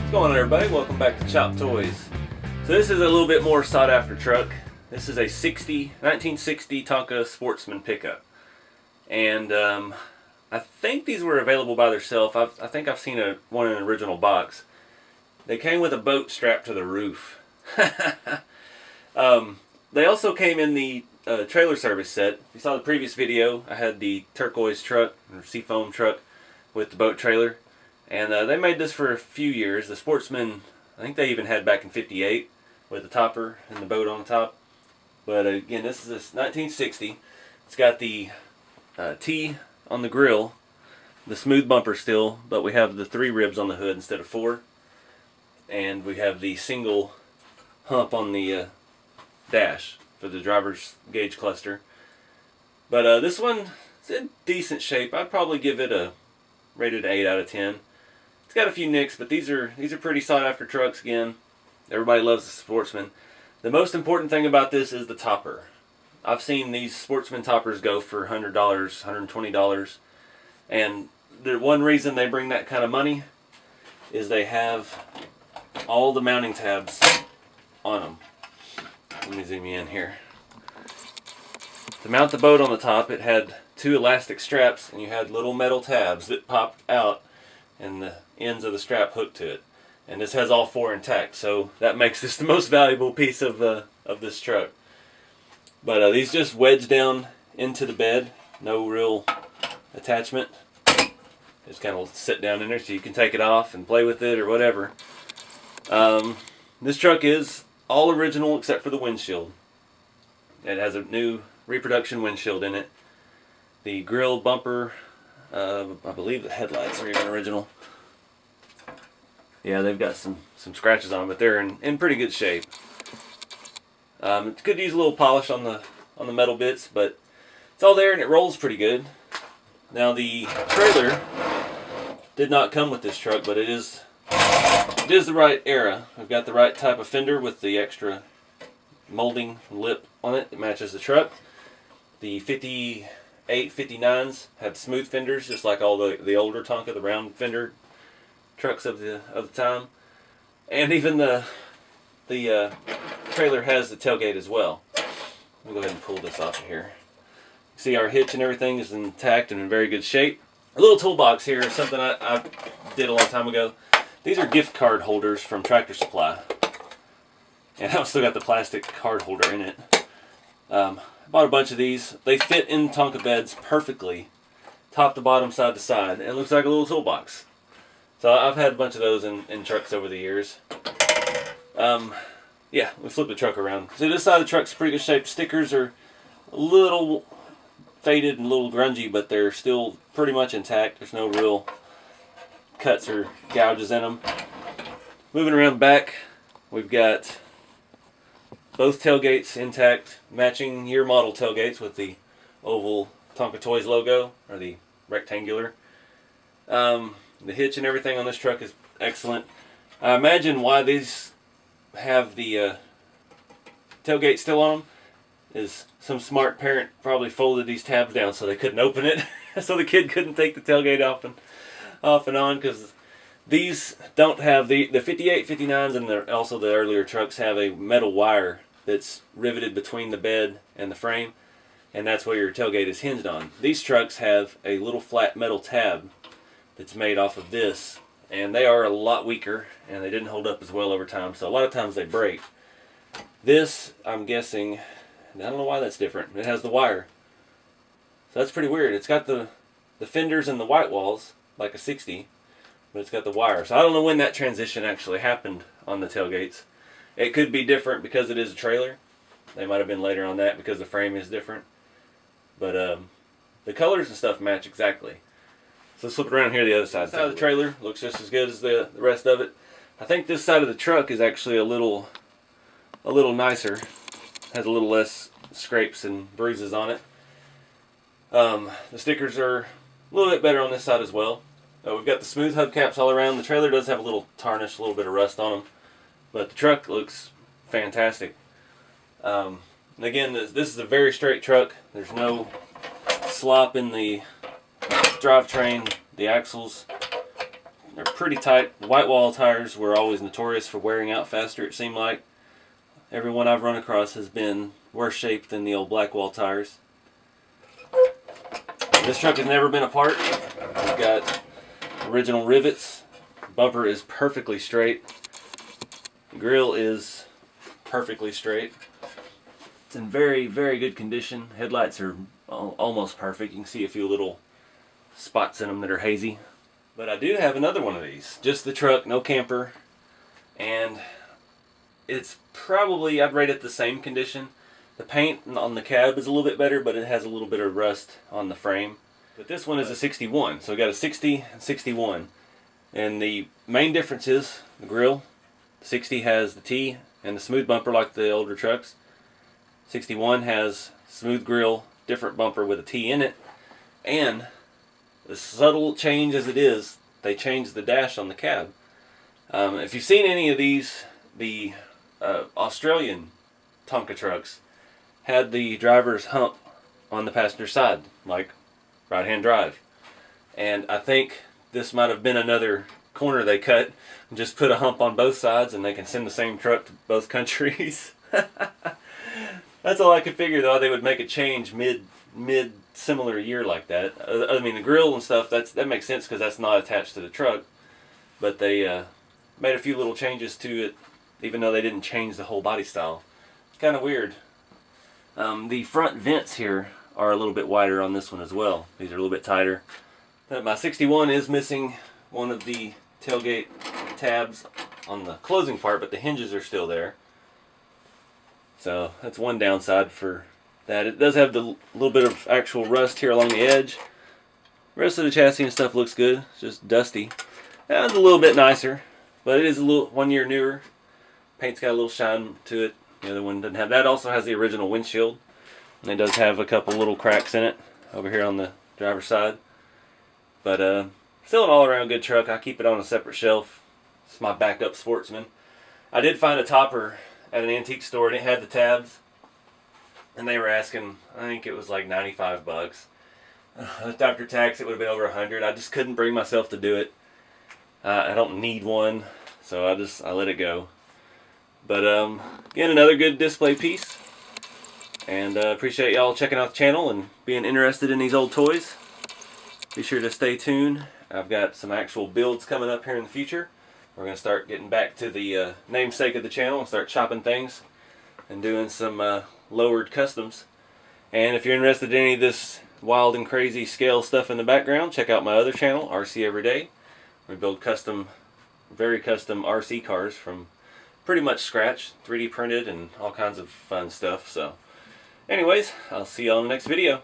What's going on, everybody? Welcome back to Chop Toys. So this is a little bit more sought after truck. This is a 1960 Tonka Sportsman pickup. And I think these were available by themselves. I think I've seen one in an original box. They came with a boat strapped to the roof. They also came in the trailer service set. If you saw the previous video, I had the turquoise truck, or seafoam truck, with the boat trailer. And they made this for a few years. The Sportsman, I think they even had back in '58 with the topper and the boat on the top. But again, this is 1960. It's got the T on the grill, the smooth bumper still, but we have the 3 ribs on the hood instead of 4. And we have the single hump on the dash for the driver's gauge cluster. But this one is in decent shape. I'd probably give it a rated 8 out of 10. It's got a few nicks, but these are pretty sought after trucks again. Everybody loves the Sportsman. The most important thing about this is the topper. I've seen these Sportsman toppers go for $100, $120. And the one reason they bring that kind of money is they have all the mounting tabs on them. Let me zoom you in here. To mount the boat on the top, it had 2 elastic straps, and you had little metal tabs that popped out, and the ends of the strap hooked to it. And this has all 4 intact, so that makes this the most valuable piece of this truck. But these just wedge down into the bed, no real attachment. Just kind of sit down in there so you can take it off and play with it or whatever. This truck is all original except for the windshield. It has a new reproduction windshield in it. The grill bumper, I believe the headlights are even original. Yeah, they've got some scratches on them, but they're in pretty good shape. It could use a little polish on the metal bits, but it's all there and it rolls pretty good. Now the trailer did not come with this truck, but it is the right era. We've got the right type of fender with the extra molding lip on it. It matches the truck. The 58, 59s have smooth fenders, just like all the older Tonka, the round fender trucks of the time. And even the trailer has the tailgate as well. Let me go ahead and pull this off of here. See, our hitch and everything is intact and in very good shape. A little toolbox here is something I did a long time ago. These are gift card holders from Tractor Supply. And I've still got the plastic card holder in it. I bought a bunch of these. They fit in Tonka beds perfectly, top to bottom, side to side. It looks like a little toolbox. So I've had a bunch of those in trucks over the years. Yeah, we flip the truck around. So this side of the truck's pretty good shape. Stickers are a little faded and a little grungy, but they're still pretty much intact. There's no real cuts or gouges in them. Moving around back, we've got both tailgates intact, matching year model tailgates with the oval Tonka Toys logo, or the rectangular. The hitch and everything on this truck is excellent. I imagine why these have the tailgate still on them is some smart parent probably folded these tabs down so they couldn't open it, so the kid couldn't take the tailgate off and on, because these don't have the 58, 59s, and also the earlier trucks have a metal wire that's riveted between the bed and the frame, and that's where your tailgate is hinged on. These trucks have a little flat metal tab that's made off of this, and they are a lot weaker, and they didn't hold up as well over time, so a lot of times they break. This, I'm guessing, I don't know why that's different. It has the wire, so that's pretty weird. It's got the fenders and the white walls like a 60, but it's got the wire. So I don't know when that transition actually happened on the tailgates. It could be different because it is a trailer. They might have been later on that because the frame is different. But the colors and stuff match exactly. So let's flip it around here. The other side of the trailer looks just as good as the rest of it. I think this side of the truck is actually a little nicer. Has a little less scrapes and bruises on it. The stickers are a little bit better on this side as well. We've got the smooth hubcaps all around. The trailer does have a little tarnish, a little bit of rust on them, but the truck looks fantastic. And again, this is a very straight truck. There's no slop in the drivetrain, the axles. They're pretty tight. White wall tires were always notorious for wearing out faster, it seemed like. Every one I've run across has been worse shaped than the old black wall tires. This truck has never been apart. We've got original rivets. Bumper is perfectly straight. The grill is perfectly straight. It's in very, very good condition. Headlights are almost perfect. You can see a few little spots in them that are hazy. But I do have another one of these. Just the truck, no camper. And it's probably, I'd rate it the same condition. The paint on the cab is a little bit better, but it has a little bit of rust on the frame. But this one is a 61, so we got a 60 and 61. And the main difference is the grill. 60 has the T and the smooth bumper like the older trucks. 61 has smooth grill, different bumper with a T in it. And the subtle change as it is, they changed the dash on the cab. If you've seen any of these, the Australian Tonka trucks had the driver's hump on the passenger side, like right-hand drive. And I think this might have been another corner they cut and just put a hump on both sides, and they can send the same truck to both countries. That's all I could figure, though. They would make a change mid similar year like that. I mean, the grill and stuff, that makes sense because that's not attached to the truck. But they made a few little changes to it, even though they didn't change the whole body style. It's kind of weird. The front vents here are a little bit wider on this one as well. These are a little bit tighter. My 61 is missing one of the tailgate tabs on the closing part, but the hinges are still there. So that's one downside for that. It does have the little bit of actual rust here along the edge. The rest of the chassis and stuff looks good. It's just dusty. That's a little bit nicer, but it is a little 1 year newer. Paint's got a little shine to it. The other one doesn't have that. Also has the original windshield. And it does have a couple little cracks in it over here on the driver's side. But still an all-around good truck. I keep it on a separate shelf. It's my backup Sportsman. I did find a topper at an antique store, and it had the tabs. And they were asking, I think it was like 95 bucks. After tax, it would have been over 100. I just couldn't bring myself to do it. I don't need one, so I let it go. But again, another good display piece. And appreciate y'all checking out the channel and being interested in these old toys. Be sure to stay tuned. I've got some actual builds coming up here in the future. We're going to start getting back to the namesake of the channel and start chopping things and doing some lowered customs. And if you're interested in any of this wild and crazy scale stuff in the background, check out my other channel, RC Everyday. We build very custom RC cars from pretty much scratch, 3D printed and all kinds of fun stuff. So anyways, I'll see you on the next video.